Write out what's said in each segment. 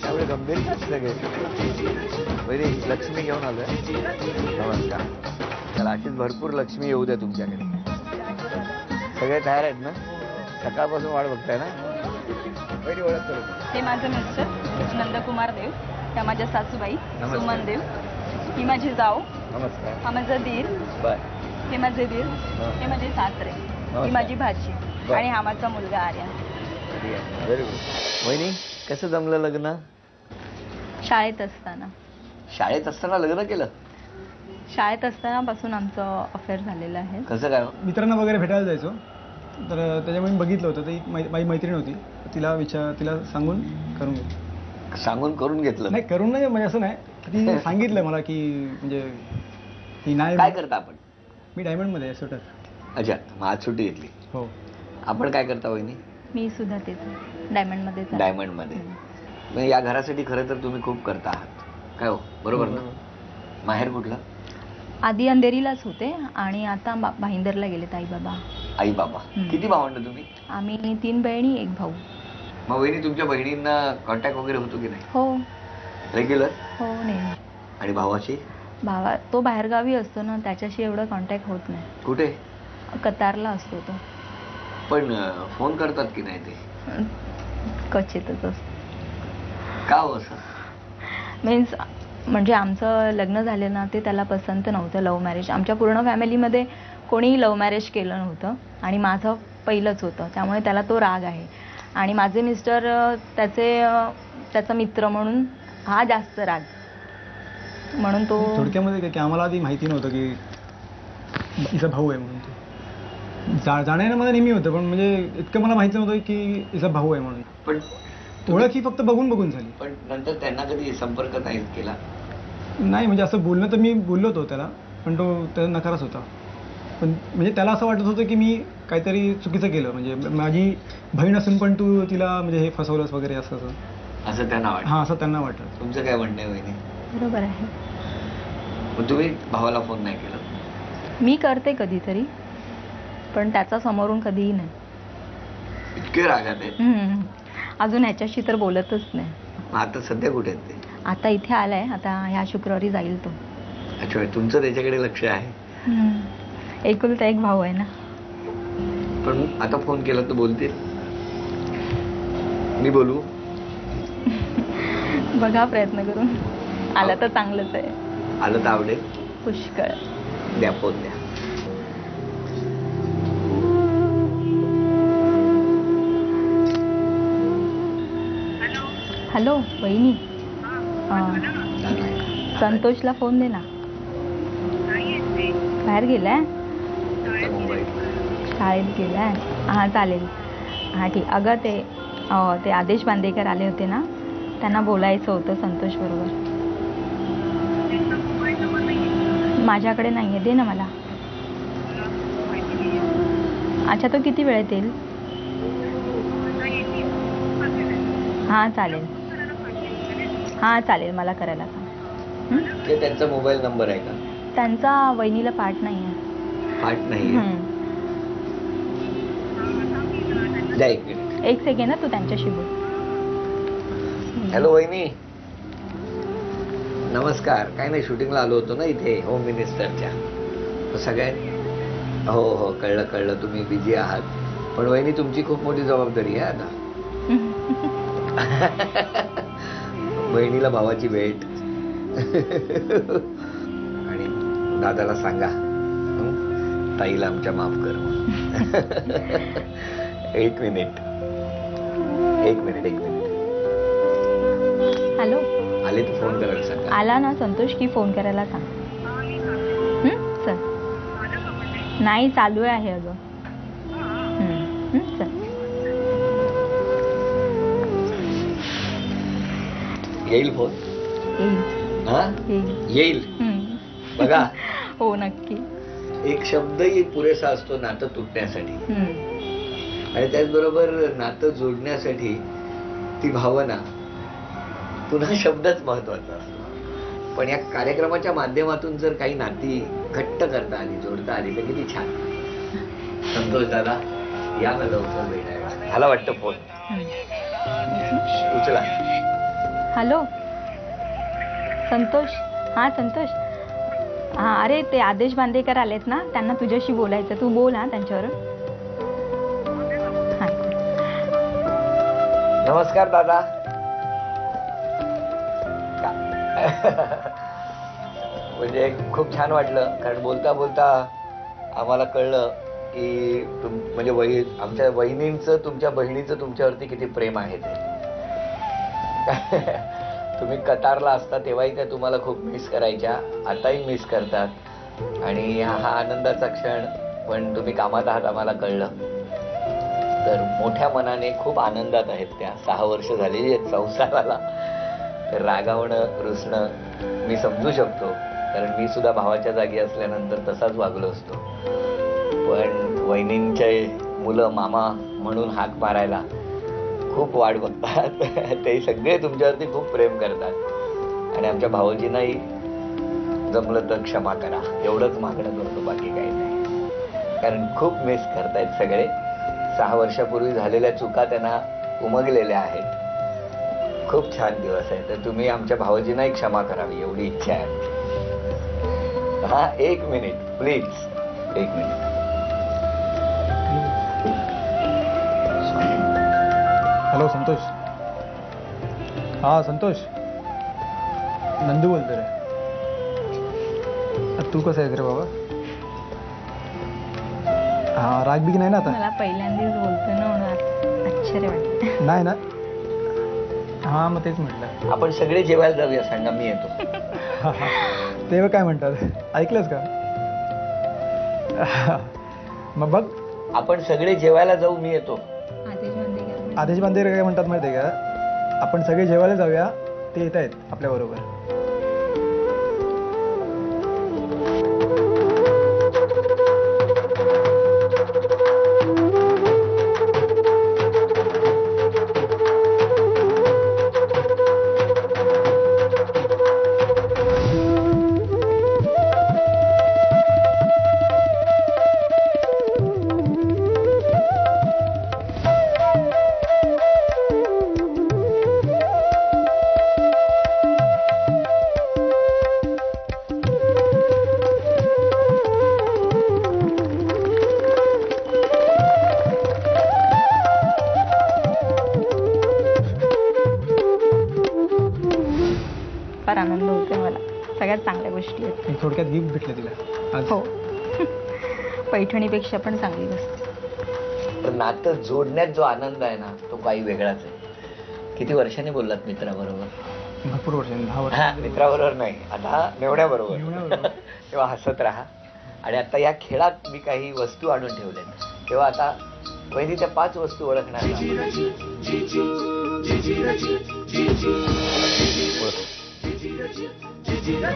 त्यामुळे गंभीर सगळे पहिले लक्ष्मी घेऊन आलोय. नमस्कार. चला अशीच भरपूर लक्ष्मी येऊ द्या तुमच्याकडे. सगळे तयार आहेत ना? सकाळपासून वाट बघताय ना? पहिली ओळख करू. हे माझं मिस्टर नंदकुमार देव, त्या माझ्या सासूबाई सुमन देव, ही माझी जाऊ. नमस्कार. हा माझा दीर. बर. हे माझे दीर. हे माझे सासरे. ही माझी भाची. आणि हा माझा मुलगा आर्यन. Very good. वहिनी कसं जमलं लग्न? शाळेत असताना. शाळेत असताना लग्न केलं? शाळेत असताना पासून आमचं अफेअर झालेलं आहे. कसं काय? मित्रांना वगैरे भेटायला जायचो, तर त्याच्यामुळे बघितलं होतं. तर माझी मैत्रीण होती, तिला सांगून करून घेतलं. सांगून करून घेतलं? नाही, करून नाही म्हणजे असं नाही, ती सांगितलं मला की म्हणजे ती नाही. काय करता आपण? मी डायमंडमध्ये आहे, स्वेटर. अच्छा, मग आज सुट्टी घेतली. हो. आपण काय करता वहिनी? मी सुद्धा तेच डायमंडमध्ये. डायमंडमध्ये. म्हणजे या घरासाठी खरं तर तुम्ही खूप करता आहात, काय हो? बरोबर ना? माहेर कुठलं? आधी अंधेरीलाच होते आणि आता भाईंदरला गेलेत आई बाबा. आई बाबा. किती भावंड तुम्ही? आम्ही 3 बहिणी 1 भाऊ. मग वहिनी तुमच्या बहिणींना कॉन्टॅक्ट वगैरे होतो की नाही? हो. रेग्युलर? हो, नेहमी. आणि भावाशी? भावा तो बाहेरगावी असतो ना, त्याच्याशी एवढं कॉन्टॅक्ट होत नाही. कुठे? कतारला असतो तो. पण फोन करतात की नाही ते? क्वचितच असतो. का हो असं? मीन्स म्हणजे आमचं लग्न झालं ना, ते त्याला पसंत नव्हतं, लव्ह मॅरेज. आमच्या पूर्ण फॅमिलीमध्ये कोणीही लव्ह मॅरेज केलं नव्हतं आणि माझं पहिलंच होतं, त्यामुळे त्याला तो राग आहे. आणि माझे मिस्टर त्याचा मित्र म्हणून हा जास्त राग, म्हणून तो. थोडक्यामध्ये काय की आम्हाला आधी माहिती नव्हतं की हिचा भाऊ आहे म्हणून. जाण्यानं मला नेहमी होतं, पण म्हणजे इतकं मला माहिती नव्हतं की हिचा भाऊ आहे म्हणून. पण ओळख ही फक्त बघून झाली. पण नंतर त्यांना कधी संपर्क नाही केला? नाही, म्हणजे असं बोलणं तर मी बोललो होतो त्याला, पण तो त्याचा नकारच होता. पण म्हणजे त्याला असं वाटत होतं की मी काहीतरी चुकीचं केलं, म्हणजे माझी बहीण असून पण तू तिला म्हणजे हे फसवलंस वगैरे असं त्यांना वाटतं. हां, असं त्यांना वाटतं. तुमचं काय म्हणणं आहे वहिनी? बरोबर आहे. मग तुम्ही भावाला फोन नाही केला? मी करते कधीतरी, पण त्याचा समोरून कधीही नाही. इतके रागात आहे? अजून ह्याच्याशी तर बोलतच नाही. आता सध्या कुठे आहेत ते? आता इथे आलाय, आता ह्या शुक्रवारी जाईल तो. अच्छा, तुमचं त्याच्याकडे लक्ष आहे? एकुलता एक भाऊ आहे ना. पण आता फोन केला तर बोलतील? मी बोलू? बघा प्रयत्न करून. आला तर चांगलंच आहे. आलं तर आवडेल. पुष्कळ. द्या फोन द्या. हॅलो वहिनी, संतोषला फोन दे ना. बाहेर गेलाय? शाळेत गेलाय? हां, चालेल. हां, ठीक. अगं ते आदेश बांदेकर आले होते ना, त्यांना बोलायचं होतं संतोष बरोबर. माझ्याकडे नाही आहे, दे ना मला. अच्छा, तो किती वेळेत येईल? हां, चालेल. हां, चालेल, मला करायला सांग. ते त्यांचा मोबाईल नंबर आहे का? त्यांचा वहिनीला पाठ नाही आहे. पाठ नाही आहे? द्या 1 मिनिट. 1 सेकंड ना, तू त्यांच्याशी बोल. हॅलो वहिनी, नमस्कार. काय नाही, शूटिंगला आलो होतो ना इथे होम मिनिस्टरच्या. सगळ्यात हो कळलं तुम्ही बिझी आहात, पण वहिनी तुमची खूप मोठी जबाबदारी आहे आता. बहिणीला भावाची भेट. आणि दादाला सांगा ताईला आमच्या माफ कर. 1 मिनिट. हॅलो. आले तर फोन करायला सांगा. आला ना संतोष की फोन करायला सांग. चल. नाही, चालू आहे अगं. चल. येईल फोन? येईल. बघा. हो, नक्की. एक शब्दही पुरेसा असतो नातं तुटण्यासाठी, आणि त्याचबरोबर नातं जोडण्यासाठी ती भावना, पुन्हा शब्दच महत्वाचा असतो. पण या कार्यक्रमाच्या माध्यमातून जर काही नाती घट्ट करता आली, जोडता आली तर किती छान. संतोष दादा या ना लवकर भेटायला. मला वाटतं फोन उचला. हॅलो संतोष. हां संतोष. हां अरे ते आदेश बांदेकर आलेत ना, त्यांना तुझ्याशी बोलायचं. तू बोल हां त्यांच्यावर. हां नमस्कार दादा. म्हणजे खूप छान वाटलं, कारण बोलता बोलता आम्हाला कळलं की म्हणजे आमच्या वहिनींचं तुमच्या बहिणीचं तुमच्यावरती किती प्रेम आहे ते. तुम्ही कतारला असता तेव्हाही त्या तुम्हाला खूप मिस करायच्या, आताही मिस करतात. आणि हा आनंदाचा क्षण पण तुम्ही कामात आहात आम्हाला कळलं. तर मोठ्या मनाने खूप आनंदात आहेत त्या. 6 वर्ष झालेली आहेत संसाराला. तर रागावणं रुसणं मी समजू शकतो, कारण मी सुद्धा भावाच्या जागी असल्यानंतर तसाच वागलो असतो. पण वहिनींचे मुलं मामा म्हणून हाक मारायला खूप वाट बघतात. ते सगळे तुमच्यावरती खूप प्रेम करतात. आणि आमच्या भाऊजींनाही जमलं तर क्षमा करा, एवढंच मागणं करतो, बाकी काही नाही. कारण खूप मिस करतायत सगळे. 6 वर्षापूर्वी झालेल्या चुका त्यांना उमगलेल्या आहेत. खूप छान दिवस आहे. तर तुम्ही आमच्या भाऊजींनाही क्षमा करावी एवढी इच्छा आहे. हा 1 minute please, 1 minute. Hello Santosh. हा संतोष, नंदू बोलतो रे. तू कसं आहेस रे बाबा? हा राग बिग नाही ना आता? मला पहिल्यांदाच बोलतोय ना म्हणून आश्चर्य वाटतं. नाही ना? हा मग तेच म्हटलं. आपण सगळे जेवायला जाऊया, सांगा मी येतो. ते काय म्हणतात, ऐकलंस का? मग बघ, आपण सगळे जेवायला जाऊ, मी येतो. आदेश बांदेकर काय म्हणतात माहिती आहे का? आपण सगळे जेवायला जाऊया, ते येत आहेत आपल्या बरोबर. आनंद होतोय मला. सगळ्यात चांगल्या गोष्टी आहेत. थोडक्यात गिफ्ट भेटलं तिला आज. हो. पैठणीपेक्षा पण चांगली वस्तू. पण नातं जोडण्यात जो आनंद आहे ना, तो काही वेगळाच आहे. किती वर्षांनी बोललात मित्राबरोबर? भरपूर वर्षांनी, 10 वर्ष. मित्राबरोबर नाही, आता मेवण्याबरोबर. तेव्हा हसत राहा. आणि आता या खेळात मी काही वस्तू आणून ठेवल्यात, तेव्हा आता पहिली त्या 5 वस्तू ओळखणार ना.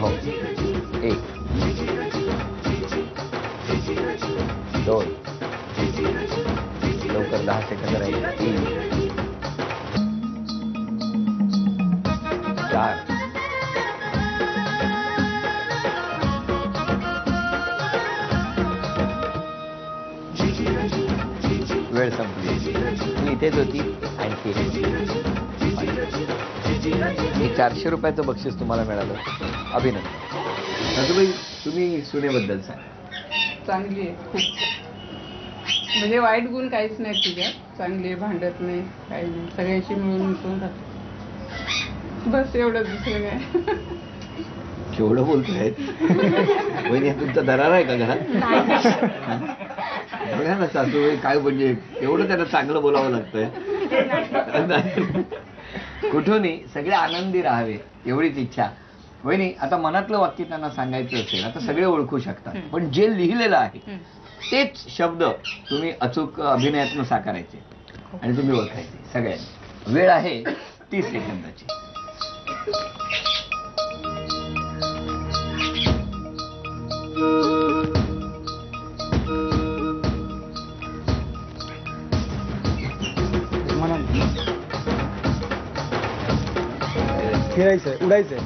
हो. 1 2 लवकर 10 सेकंद राहिले. 3 4 वेळ संपली. तू इथेच होती. आणखी 400 रुपयाचं बक्षीस तुम्हाला मिळालं. अभिनंदन. नंदूबाई, तुम्ही सुनेबद्दल सांगा. चांगली आहे खूप. म्हणजे वाईट गुण काहीच नाही तिच्यात. चांगली आहे, भांडत नाही, काही नाही, सगळ्यांशी मिळून मिसळून राहते. बस एवढंच, दुसरं काय. केवढं बोलतोय. वहिनी तुमचा दरार आहे का घरात? बघा ना सासूबाई, काय म्हणजे एवढं त्यांना चांगलं बोलावं लागतंय. कुठूनही सगळे आनंदी राहावे एवढीच इच्छा. वहिनी, आता मनातलं वाक्य त्यांना सांगायचं असेल, आता सगळे ओळखू शकतात, पण जे लिहिलेलं आहे तेच शब्द तुम्ही अचूक अभिनयातून साकारायचे आणि तुम्ही ओळखायचे सगळ्यांनी. वेळ आहे 30 सेकंदाची. फिरायचंय, उडायचंय.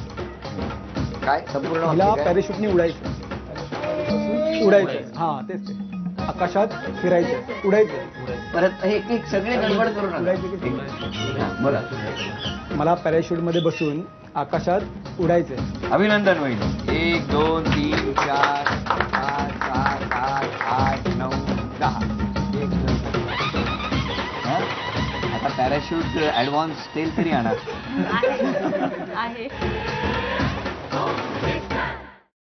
काय संपूर्ण तिला वाक्य काय? पॅराशूटने उडायचं. बसून उडायचं. हा तेच ते. आकाशात फिरायचं, उडायचं. परत एक एक सगळे गडबड करू नका. उडायचं की फिरायचं? हा, बोला. मला पॅराशूट मध्ये बसून आकाशात उडायचंय. अभिनंदन वहिनी. 1 2 3 4 5 6 7 8 9 10. आता पॅराशूट ऍडव्हान्स तेल तरी आणा. आहे